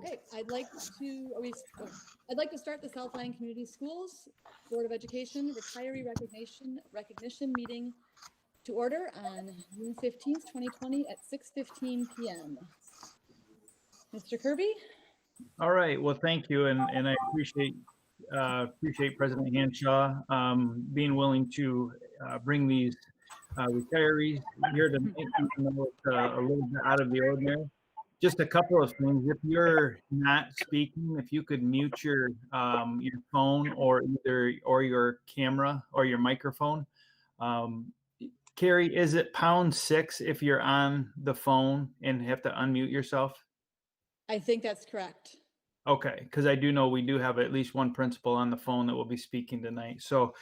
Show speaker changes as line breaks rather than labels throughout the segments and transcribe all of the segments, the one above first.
Okay, I'd like to start the South Lyon Community Schools Board of Education retiree recognition meeting to order on June 15th, 2020 at 6:15 p.m. Mr. Kirby?
All right. Well, thank you, and I appreciate President Hanshaw being willing to bring these retirees here tonight, even though it's a little bit out of the ordinary. Just a couple of things. If you're not speaking, if you could mute your phone or your camera or your microphone. Carrie, is it #6 if you're on the phone and have to unmute yourself?
I think that's correct.
Okay, because I do know we do have at least one principal on the phone that will be speaking tonight. So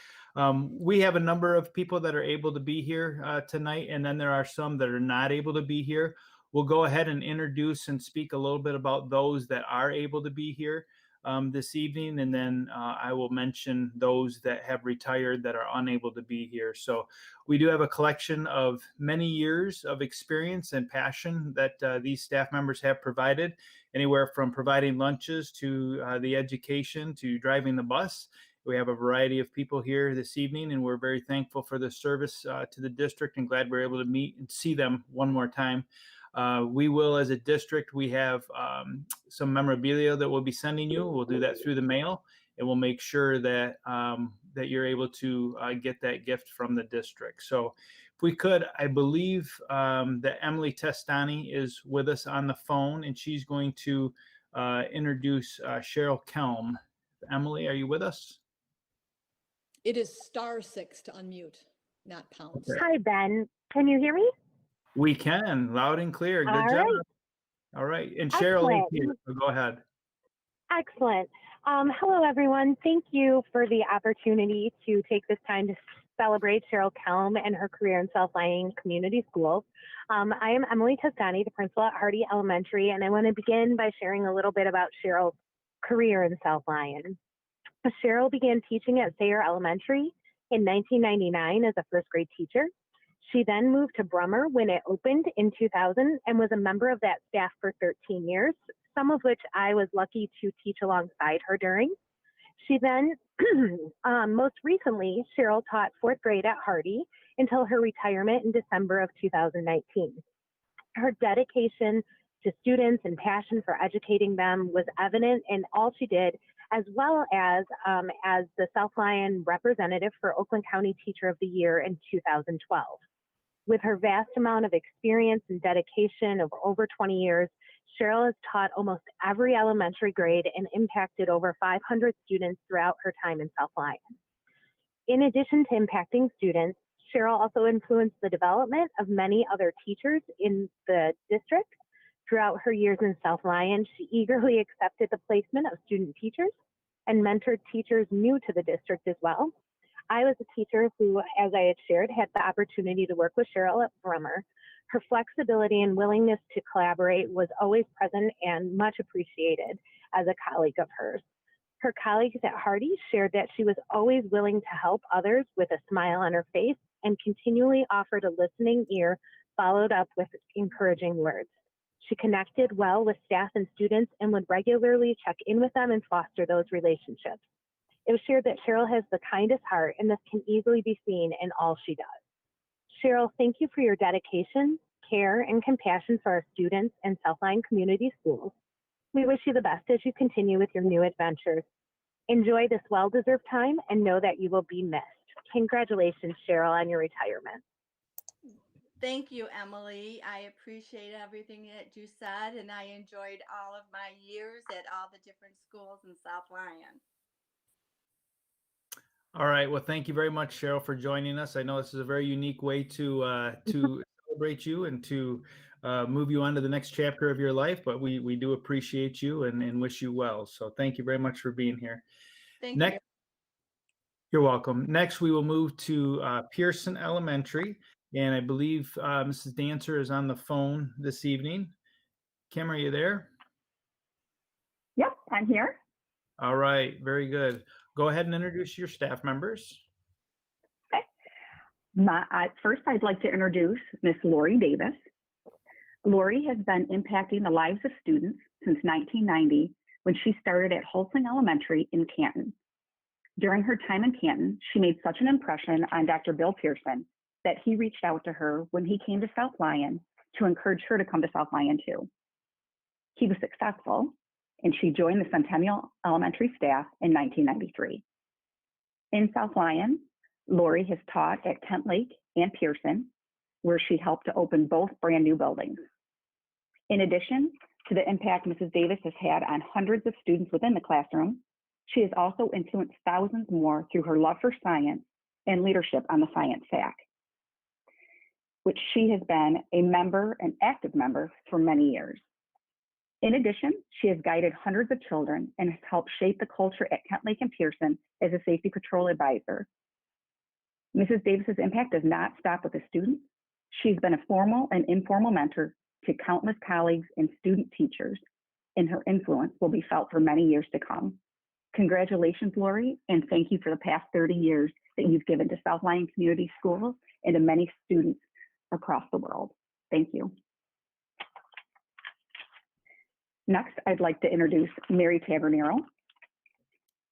we have a number of people that are able to be here tonight, and then there are some that are not able to be here. We'll go ahead and introduce and speak a little bit about those that are able to be here this evening, and then I will mention those that have retired that are unable to be here. So we do have a collection of many years of experience and passion that these staff members have provided, anywhere from providing lunches to the education to driving the bus. We have a variety of people here this evening, and we're very thankful for the service to the district and glad we're able to meet and see them one more time. We will, as a district, we have some memorabilia that we'll be sending you. We'll do that through the mail, and we'll make sure that that you're able to get that gift from the district. So if we could, I believe that Emily Testani is with us on the phone, and she's going to introduce Cheryl Kelm. Emily, are you with us?
It is *6 to unmute, not pound.
Okay.
Hi, Ben. Can you hear me?
We can, loud and clear. Good job.
Right.
All right. And Cheryl is
Excellent.
here, so go ahead.
Excellent. Hello, everyone. Thank you for the opportunity to take this time to celebrate Cheryl Kelm and her career in South Lyon Community Schools. I am Emily Testani, the principal at Hardy Elementary, and I want to begin by sharing a little bit about Cheryl's career in South Lyon. Cheryl began teaching at Sayre Elementary in 1999 as a first grade teacher. She then moved to Brummer when it opened in 2000 and was a member of that staff for 13 years, some of which I was lucky to teach alongside her during. She then, most recently, Cheryl taught fourth grade at Hardy until her retirement in December of 2019. Her dedication to students and passion for educating them was evident in all she did, as well as the South Lyon representative for Oakland County Teacher of the Year in 2012. With her vast amount of experience and dedication of over 20 years, Cheryl has taught almost every elementary grade and impacted over 500 students throughout her time in South Lyon. In addition to impacting students, Cheryl also influenced the development of many other teachers in the district. Throughout her years in South Lyon, she eagerly accepted the placement of student teachers and mentored teachers new to the district as well. I was a teacher who, as I had shared, had the opportunity to work with Cheryl at Brummer. Her flexibility and willingness to collaborate was always present and much appreciated as a colleague of hers. Her colleagues at Hardy shared that she was always willing to help others with a smile on her face and continually offered a listening ear followed up with encouraging words. She connected well with staff and students and would regularly check in with them and foster those relationships. It was shared that Cheryl has the kindest heart, and this can easily be seen in all she does. Cheryl, thank you for your dedication, care, and compassion for our students and South Lyon Community Schools. We wish you the best as you continue with your new adventures. Enjoy this well-deserved time and know that you will be missed. Congratulations, Cheryl, on your retirement.
Thank you, Emily. I appreciate everything that you said, and I enjoyed all of my years at all the different schools in South Lyon.
All right. Well, thank you very much, Cheryl, for joining us. I know this is a very unique way to celebrate you and to move you on to the next chapter of your life, but we do appreciate you and wish you well. So thank you very much for being here.
Thank you.
You're welcome. Next, we will move to Pearson Elementary, and I believe Mrs. Dancer is on the phone this evening. Kim, are you there?
Yep, I'm here.
All right. Very good. Go ahead and introduce your staff members.
Okay. First, I'd like to introduce Miss Lori Davis. Lori has been impacting the lives of students since 1990 when she started at Holsing Elementary in Canton. During her time in Canton, she made such an impression on Dr. Bill Pearson that he reached out to her when he came to South Lyon to encourage her to come to South Lyon too. He was successful, and she joined the Centennial Elementary staff in 1993. In South Lyon, Lori has taught at Kent Lake and Pearson, where she helped to open both brand new buildings. In addition to the impact Mrs. Davis has had on hundreds of students within the classroom, she has also influenced thousands more through her love for science and leadership on the science fac, which she has been a member, an active member for many years. In addition, she has guided hundreds of children and has helped shape the culture at Kent Lake and Pearson as a safety patrol advisor. Mrs. Davis's impact does not stop with the students. She's been a formal and informal mentor to countless colleagues and student teachers, and her influence will be felt for many years to come. Congratulations, Lori, and thank you for the past 30 years that you've given to South Lyon Community Schools and to many students across the world. Thank you. Next, I'd like to introduce Mary Kay Bernero.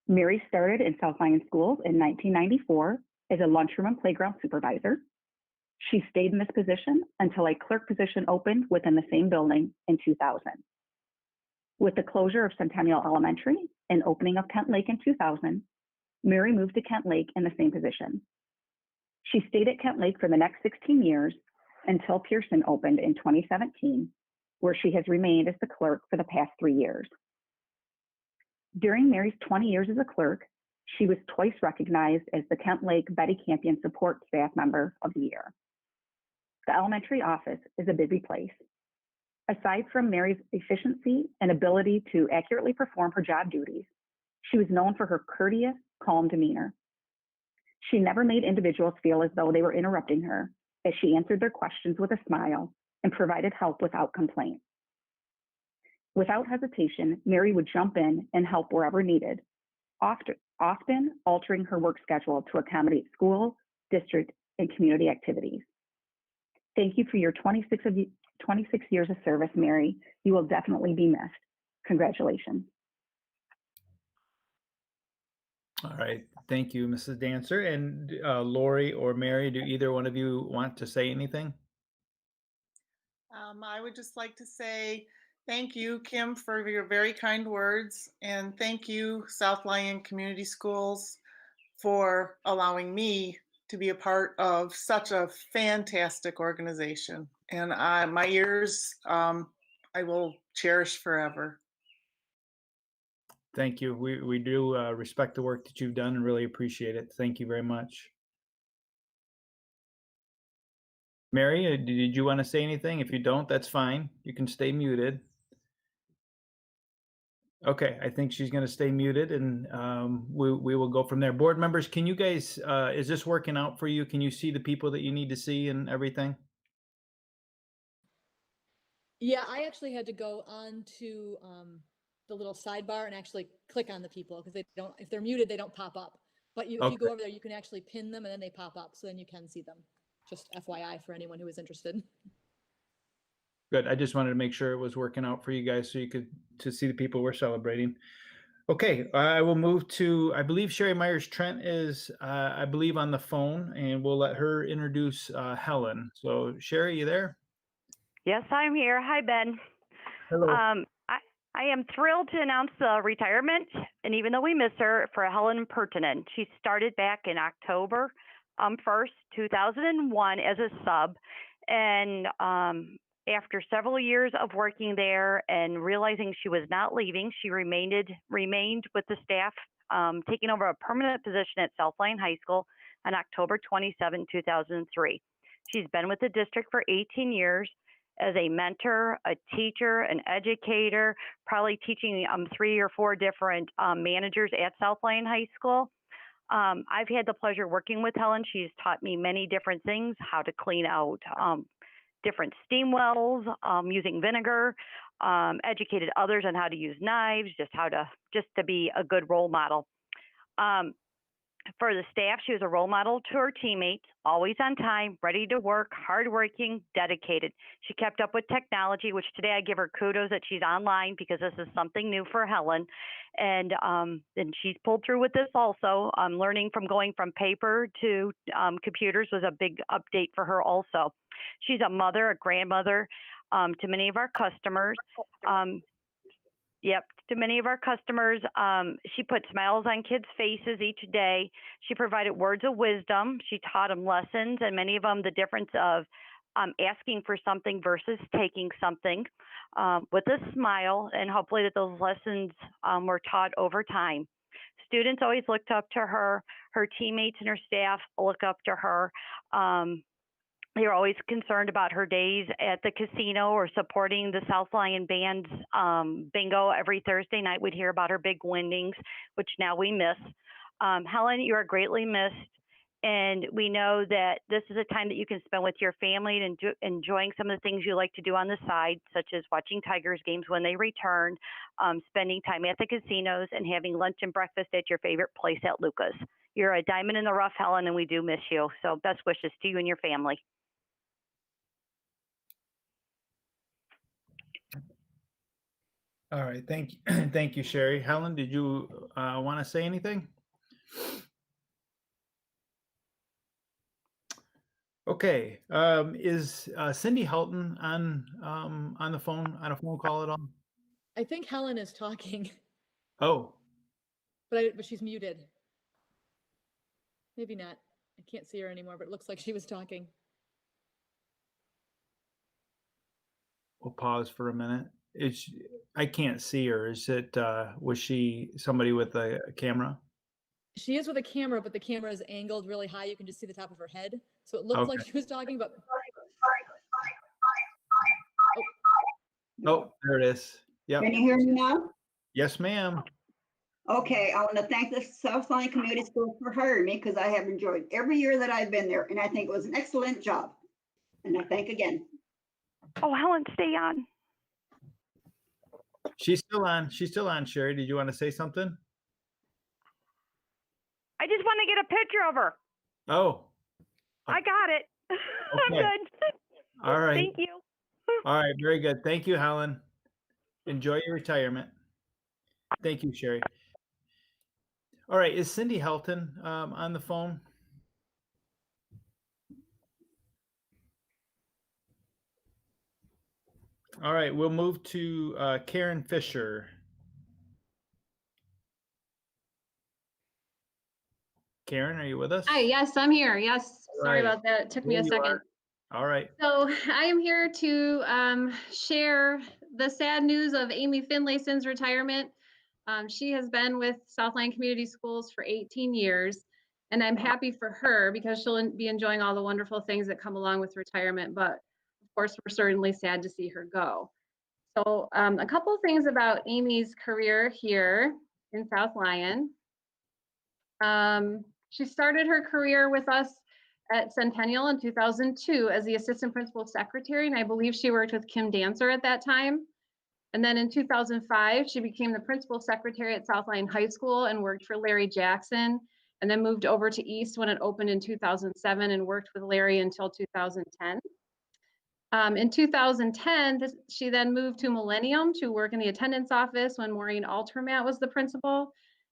Mary started in South Lyon Schools in 1994 as a lunchroom and playground supervisor. She stayed in this position until a clerk position opened within the same building in 2000. With the closure of Centennial Elementary and opening of Kent Lake in 2000, Mary moved to Kent Lake in the same position. She stayed at Kent Lake for the next 16 years until Pearson opened in 2017, where she has remained as the clerk for the past 3 years. During Mary's 20 years as a clerk, she was twice recognized as the Kent Lake Betty Campion Support Staff Member of the Year. The elementary office is a busy place. Aside from Mary's efficiency and ability to accurately perform her job duties, she was known for her courteous, calm demeanor. She never made individuals feel as though they were interrupting her, as she answered their questions with a smile and provided help without complaint. Without hesitation, Mary would jump in and help wherever needed, often altering her work schedule to accommodate school, district, and community activities. Thank you for your 26 years of service, Mary. You will definitely be missed. Congratulations.
All right. Thank you, Mrs. Dancer. And Lori or Mary, do either one of you want to say anything?
I would just like to say thank you, Kim, for your very kind words. And thank you, South Lyon Community Schools, for allowing me to be a part of such a fantastic organization. And my years, I will cherish forever.
Thank you. We do respect the work that you've done and really appreciate it. Thank you very much. Mary, did you want to say anything? If you don't, that's fine. You can stay muted. Okay, I think she's going to stay muted, and we will go from there. Board members, can you guys, is this working out for you? Can you see the people that you need to see and everything?
Yeah, I actually had to go on to the little sidebar and actually click on the people because they don't, if they're muted, they don't pop up. But if you go over there, you can actually pin them and then they pop up. So then you can see them. Just FYI for anyone who is interested.
Good. I just wanted to make sure it was working out for you guys so you could see the people we're celebrating. Okay, I will move to, I believe Sherry Myers Trent is, I believe, on the phone, and we'll let her introduce Helen. So Sherry, you there?
Yes, I'm here. Hi, Ben.
Hello.
I am thrilled to announce the retirement, and even though we miss her, for Helen Pertinen. She started back in October 1st, 2001 as a sub, and after several years of working there and realizing she was not leaving, she remained with the staff, taking over a permanent position at South Lyon High School on October 27, 2003. She's been with the district for 18 years. As a mentor, a teacher, an educator, probably teaching 3 or 4 different managers at South Lyon High School. I've had the pleasure working with Helen. She's taught me many different things, how to clean out different steam wells using vinegar, educated others on how to use knives, just to be a good role model. For the staff, she was a role model to her teammates, always on time, ready to work, hardworking, dedicated. She kept up with technology, which today I give her kudos that she's online because this is something new for Helen. And she's pulled through with this also. Learning from going from paper to computers was a big update for her also. She's a mother, a grandmother to many of our customers. To many of our customers. She put smiles on kids' faces each day. She provided words of wisdom. She taught them lessons, and many of them the difference of asking for something versus taking something with a smile, and hopefully that those lessons were taught over time. Students always looked up to her. Her teammates and her staff look up to her. They were always concerned about her days at the casino or supporting the South Lyon Band's bingo every Thursday night. We'd hear about her big winnings, which now we miss. Helen, you are greatly missed. And we know that this is a time that you can spend with your family and enjoying some of the things you like to do on the side, such as watching Tigers games when they return, spending time at the casinos, and having lunch and breakfast at your favorite place at Luca's. You're a diamond in the rough, Helen, and we do miss you. So best wishes to you and your family.
All right, thank you, thank you, Sherry. Helen, did you want to say anything? Okay, is Cindy Helton on the phone, on a phone call at all?
I think Helen is talking,
Oh,
but she's muted. Maybe not. I can't see her anymore, but it looks like she was talking.
we'll pause for a minute. I can't see her. Is it, was she somebody with a camera?
She is with a camera, but the camera is angled really high. You can just see the top of her head. So it looked
Okay.
like she was talking, but
Oh, there it is. Yep.
Can you hear me now?
Yes, ma'am.
Okay, I want to thank the South Lyon Community School for hiring me because I have enjoyed every year that I've been there, and I think it was an excellent job. And I thank again.
Oh, Helen, stay on.
She's still on. She's still on, Sherry. Did you want to say something?
I just want to get a picture of her.
Oh,
I got it. I'm
Okay.
good.
all right.
Thank you.
All right, very good. Thank you, Helen. Enjoy your retirement. Thank you, Sherry. All right, is Cindy Helton on the phone? All right, we'll move to Karen Fisher. Karen, are you with us?
Hi, yes, I'm here. Yes, sorry
Right.
about that. It took me
There
a
you
second.
are. All right.
So I am here to share the sad news of Amy Finlayson's retirement. She has been with South Lyon Community Schools for 18 years, and I'm happy for her because she'll be enjoying all the wonderful things that come along with retirement. But of course, we're certainly sad to see her go. So a couple of things about Amy's career here in South Lyon. She started her career with us at Centennial in 2002 as the assistant principal secretary, and I believe she worked with Kim Dancer at that time. And then in 2005, she became the principal secretary at South Lyon High School and worked for Larry Jackson, and then moved over to East when it opened in 2007 and worked with Larry until 2010. In 2010, she then moved to Millennium to work in the attendance office when Maureen Altermat was the principal,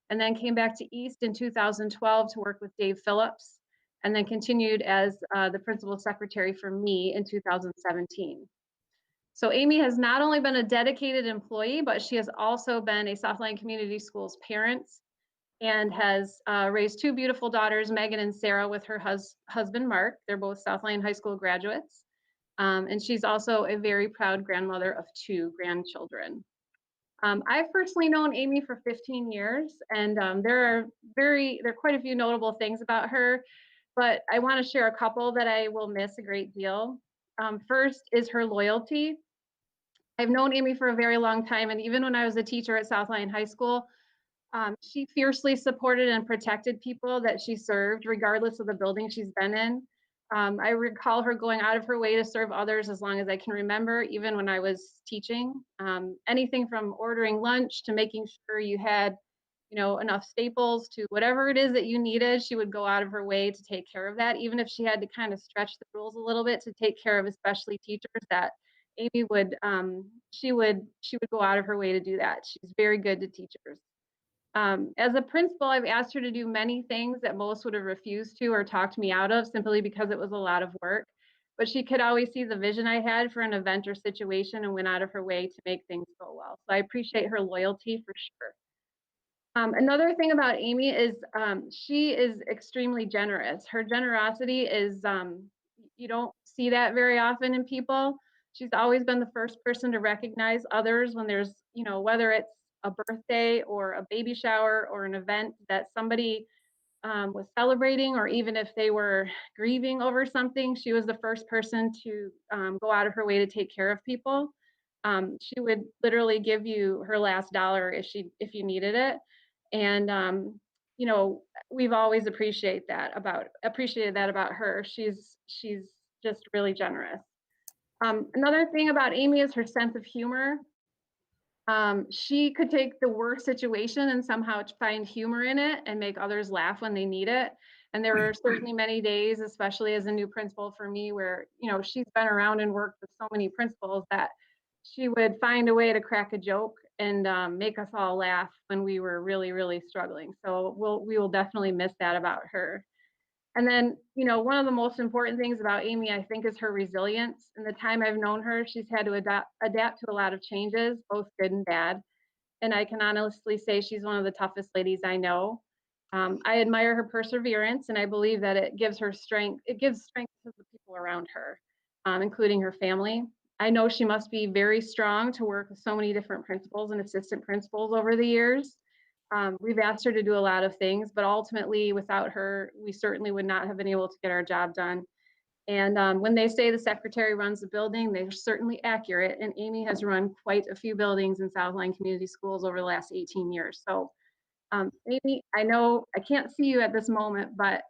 and then came back to East in 2012 to work with Dave Phillips, and then continued as the principal secretary for me in 2017. So Amy has not only been a dedicated employee, but she has also been a South Lyon Community Schools parent and has raised two beautiful daughters, Megan and Sarah, with her husband, Mark. They're both South Lyon High School graduates. And she's also a very proud grandmother of two grandchildren. I've personally known Amy for 15 years, and there are quite a few notable things about her, but I want to share a couple that I will miss a great deal. First is her loyalty. I've known Amy for a very long time, and even when I was a teacher at South Lyon High School, she fiercely supported and protected people that she served, regardless of the building she's been in. I recall her going out of her way to serve others as long as I can remember, even when I was teaching. Anything from ordering lunch to making sure you had, enough staples to whatever it is that you needed. She would go out of her way to take care of that, even if she had to kind of stretch the rules a little bit to take care of especially teachers. That Amy would she would go out of her way to do that. She's very good to teachers. As a principal, I've asked her to do many things that most would have refused to or talked me out of simply because it was a lot of work. But she could always see the vision I had for an event or situation and went out of her way to make things go well. So I appreciate her loyalty for sure. Another thing about Amy is she is extremely generous. Her generosity is, you don't see that very often in people. She's always been the first person to recognize others when there's, whether it's a birthday or a baby shower or an event that somebody was celebrating, or even if they were grieving over something, she was the first person to go out of her way to take care of people. She would literally give you her last dollar if you needed it. And we've always appreciated that about her. She's just really generous. Another thing about Amy is her sense of humor. She could take the worst situation and somehow find humor in it and make others laugh when they need it. And there were certainly many days, especially as a new principal for me, where, she's been around and worked with so many principals that she would find a way to crack a joke and make us all laugh when we were really, really struggling. So we will definitely miss that about her. And then, one of the most important things about Amy, I think, is her resilience. In the time I've known her, she's had to adapt to a lot of changes, both good and bad. And I can honestly say she's one of the toughest ladies I know. I admire her perseverance, and I believe that it gives her strength. It gives strength to the people around her, including her family. I know she must be very strong to work with so many different principals and assistant principals over the years. We've asked her to do a lot of things, but ultimately without her, we certainly would not have been able to get our job done. And when they say the secretary runs the building, they're certainly accurate. And Amy has run quite a few buildings in Southline Community Schools over the last 18 years. So Amy, I know I can't see you at this moment, but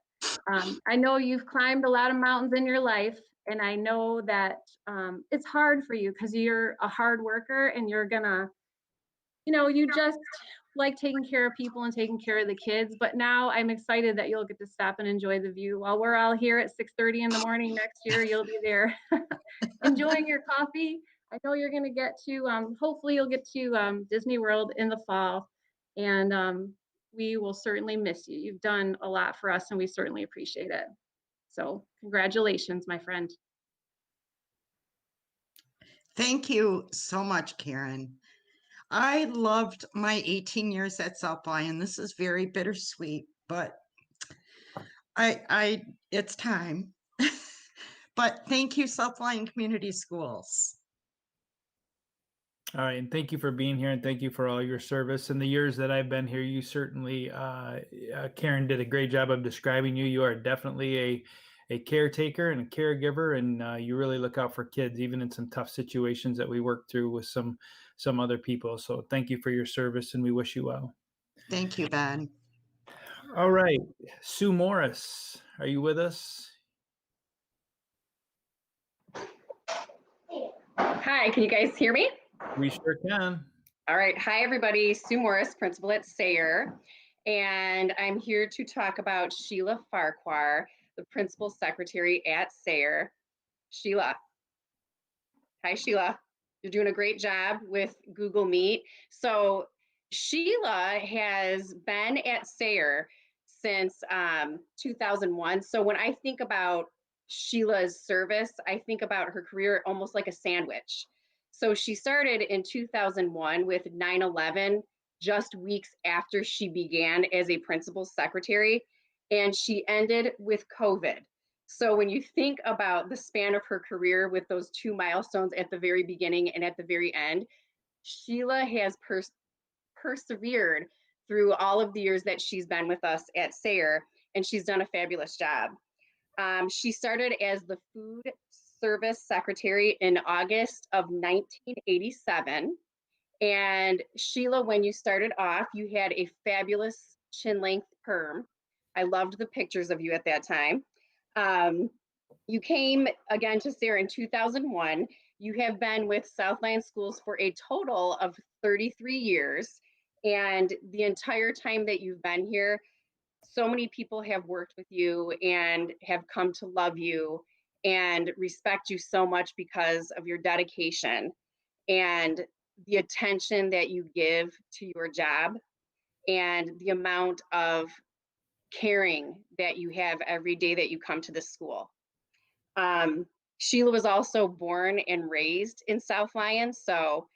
I know you've climbed a lot of mountains in your life. And I know that it's hard for you because you're a hard worker and you're gonna, you just like taking care of people and taking care of the kids. But now I'm excited that you'll get to stop and enjoy the view. While we're all here at 6:30 in the morning next year, you'll be there enjoying your coffee. I know you're going to get to, hopefully you'll get to Disney World in the fall. And we will certainly miss you. You've done a lot for us and we certainly appreciate it. So congratulations, my friend.
Thank you so much, Karen. I loved my 18 years at Southline. This is very bittersweet, but it's time. But thank you, Southline Community Schools.
All right, and thank you for being here, and thank you for all your service. In the years that I've been here, you certainly, Karen did a great job of describing you. You are definitely a caretaker and a caregiver, and you really look out for kids, even in some tough situations that we work through with some other people. So thank you for your service, and we wish you well.
Thank you, Ben.
All right, Sue Morris, are you with us?
Hi, can you guys hear me?
We sure can.
All right. Hi, everybody. Sue Morris, principal at Sayre. And I'm here to talk about Sheila Farquhar, the principal secretary at Sayre. Sheila. Hi, Sheila. You're doing a great job with Google Meet. So Sheila has been at Sayre since 2001. So when I think about Sheila's service, I think about her career almost like a sandwich. So she started in 2001 with 9/11, just weeks after she began as a principal secretary, and she ended with COVID. So when you think about the span of her career with those two milestones at the very beginning and at the very end, Sheila has persevered through all of the years that she's been with us at Sayre, and she's done a fabulous job. She started as the food service secretary in August of 1987. And Sheila, when you started off, you had a fabulous chin length perm. I loved the pictures of you at that time. You came again to Sayre in 2001. You have been with Southline Schools for a total of 33 years. And the entire time that you've been here, so many people have worked with you and have come to love you and respect you so much because of your dedication and the attention that you give to your job and the amount of caring that you have every day that you come to this school. Sheila was also born and raised in South Lyon, so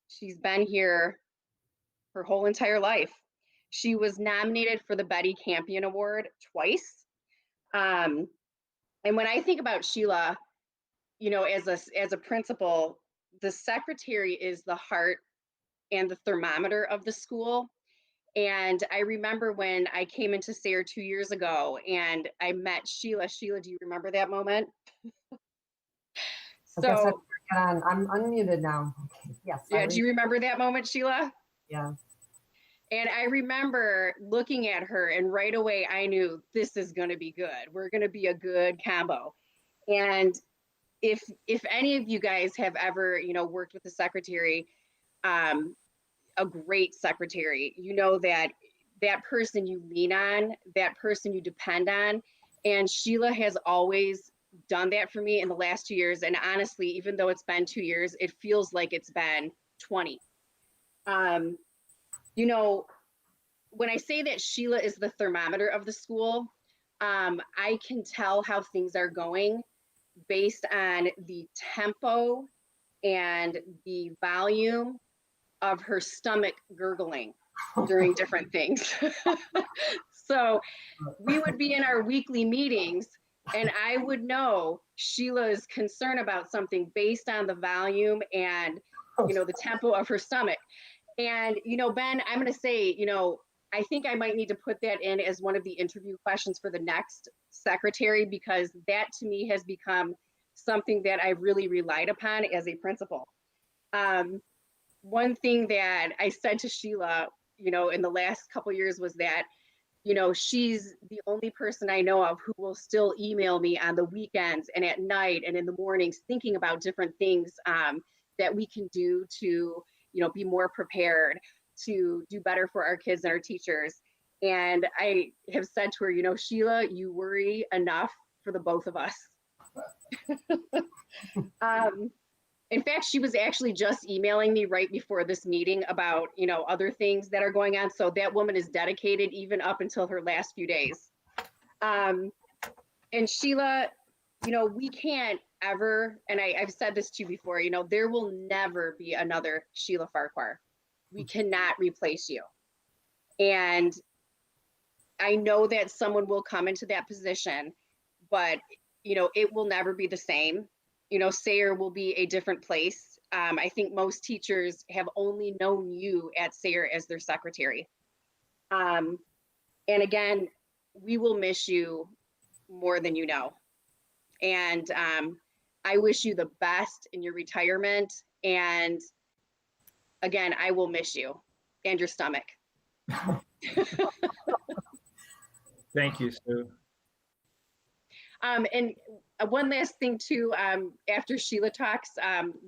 she's been here her whole entire life. She was nominated for the Betty Campion Award twice. And when I think about Sheila, you know, as a principal, the secretary is the heart and the thermometer of the school. And I remember when I came into Sayre 2 years ago and I met Sheila. Sheila, do you remember that moment?
I guess I
So,
get on. I'm unmuted now. Okay. Yes.
yeah, do you remember that moment, Sheila?
Yeah.
And I remember looking at her and right away I knew this is going to be good. We're going to be a good combo. And if any of you guys have ever, you know, worked with a secretary, a great secretary, you know that that person you lean on, that person you depend on. And Sheila has always done that for me in the last 2 years. And honestly, even though it's been 2 years, it feels like it's been 20. You know, when I say that Sheila is the thermometer of the school, I can tell how things are going based on the tempo and the volume of her stomach gurgling during different things. So we would be in our weekly meetings and I would know Sheila is concerned about something based on the volume and, you know, the tempo of her stomach. And, you know, Ben, I'm going to say, you know, I think I might need to put that in as one of the interview questions for the next secretary, because that to me has become something that I've really relied upon as a principal. One thing that I said to Sheila, you know, in the last couple of years was that, you know, she's the only person I know of who will still email me on the weekends and at night and in the mornings thinking about different things that we can do to, you know, be more prepared, to do better for our kids and our teachers. And I have said to her, you know, Sheila, you worry enough for the both of us. In fact, she was actually just emailing me right before this meeting about, you know, other things that are going on. So that woman is dedicated even up until her last few days. And Sheila, you know, we can't ever, and I've said this to you before, you know, there will never be another Sheila Farquhar. We cannot replace you. And I know that someone will come into that position, but, you know, it will never be the same. You know, Sayre will be a different place. I think most teachers have only known you at Sayre as their secretary. And again, we will miss you more than you know. And I wish you the best in your retirement. And again, I will miss you and your stomach.
Thank you, Sue.
And one last thing too, after Sheila talks,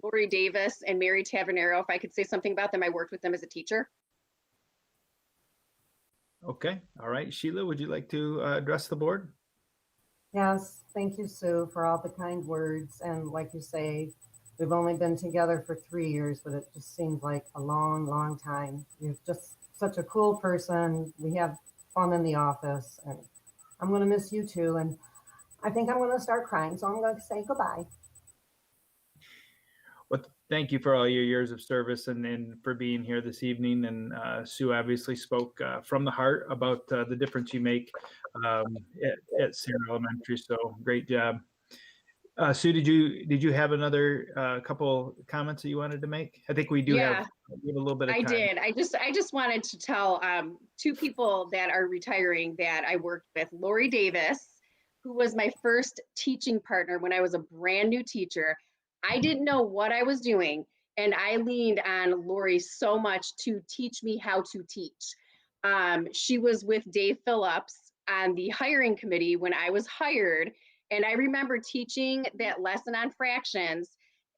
Lori Davis and Mary Tavernero, if I could say something about them, I worked with them as a teacher.
Okay, all right. Sheila, would you like to address the board?
Yes, thank you, Sue, for all the kind words. And like you say, we've only been together for 3 years, but it just seems like a long, long time. You're just such a cool person. We have fun in the office, and I'm going to miss you too. And I think I'm going to start crying, so I'm going to say goodbye.
Well, thank you for all your years of service and for being here this evening. And Sue obviously spoke from the heart about the difference you make at Sayre Elementary. So great job. Sue, did you have another couple comments that you wanted to make? I think we do have a little bit of time.
I did. I just wanted to tell two people that are retiring that I worked with. Lori Davis, who was my first teaching partner when I was a brand new teacher. I didn't know what I was doing, and I leaned on Lori so much to teach me how to teach. She was with Dave Phillips on the hiring committee when I was hired, and I remember teaching that lesson on fractions,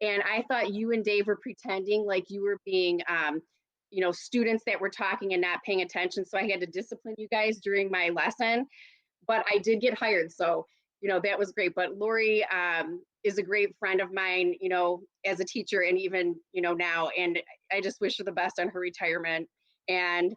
and I thought you and Dave were pretending like you were being students that were talking and not paying attention. So I had to discipline you guys during my lesson, but I did get hired. So, that was great. But Lori is a great friend of mine, as a teacher and even, now, and I just wish her the best on her retirement. And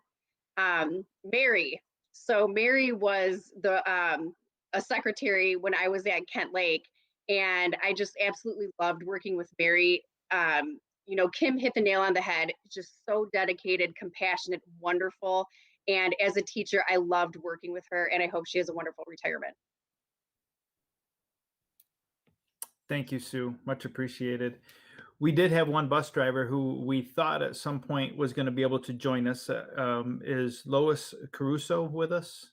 Mary. So Mary was a secretary when I was at Kent Lake, and I just absolutely loved working with Mary. Kim hit the nail on the head, just so dedicated, compassionate, wonderful. And as a teacher, I loved working with her, and I hope she has a wonderful retirement.
Thank you, Sue. Much appreciated. We did have one bus driver who we thought at some point was going to be able to join us. Is Lois Caruso with us?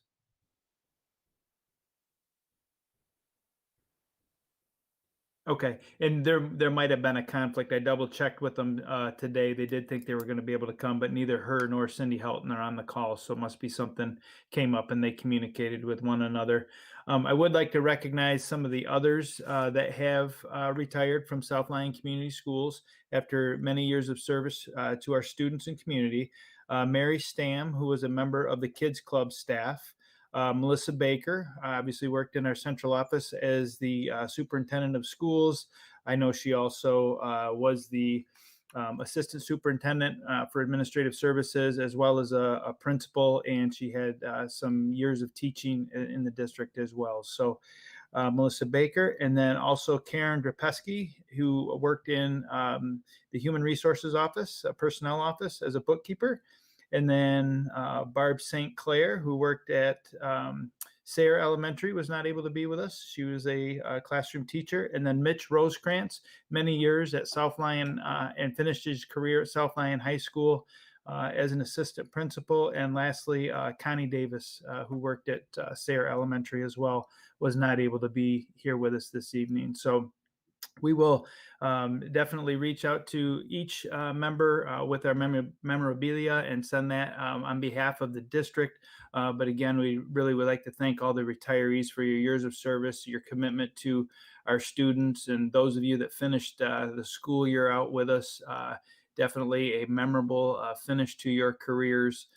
Okay, and there might have been a conflict. I double checked with them today. They did think they were going to be able to come, but neither her nor Cindy Helton are on the call, so it must be something came up and they communicated with one another. I would like to recognize some of the others that have retired from South Lyon Community Schools after many years of service to our students and community. Mary Stam, who was a member of the Kids Club staff. Melissa Baker obviously worked in our central office as the superintendent of schools. I know she also was the assistant superintendent for administrative services, as well as a principal, and she had some years of teaching in the district as well. So Melissa Baker, and then also Karen Drapesky, who worked in the Human Resources Office, personnel office, as a bookkeeper. And then Barb St. Clair, who worked at Sayre Elementary, was not able to be with us. She was a classroom teacher. And then Mitch Rosekrantz, many years at South Lyon and finished his career at South Lyon High School as an assistant principal. And lastly, Connie Davis, who worked at Sayre Elementary as well, was not able to be here with us this evening. So we will definitely reach out to each member with our memorabilia and send that on behalf of the district. But again, we really would like to thank all the retirees for your years of service, your commitment to our students, and those of you that finished the school year out with us. Definitely a memorable finish to your careers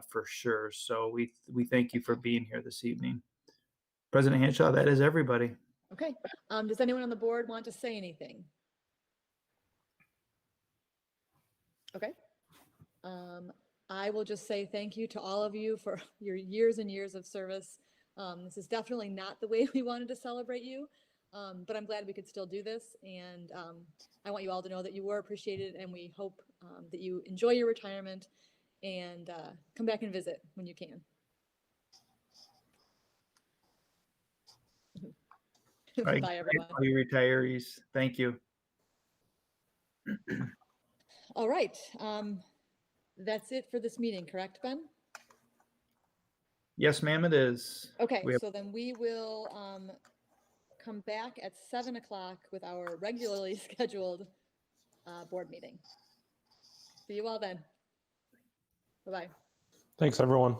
for sure. So we thank you for being here this evening. President Hanshaw, that is everybody.
Okay. Does anyone on the board want to say anything? Okay. I will just say thank you to all of you for your years and years of service. This is definitely not the way we wanted to celebrate you, but I'm glad we could still do this. And I want you all to know that you were appreciated, and we hope that you enjoy your retirement and come back and visit when you can.
Right.
Bye, everyone.
All you retirees, thank you.
All right. That's it for this meeting, correct, Ben?
Yes, ma'am, it is.
Okay, so then we will come back at 7 o'clock with our regularly scheduled board meeting. See you all then. Bye-bye.
Thanks, everyone.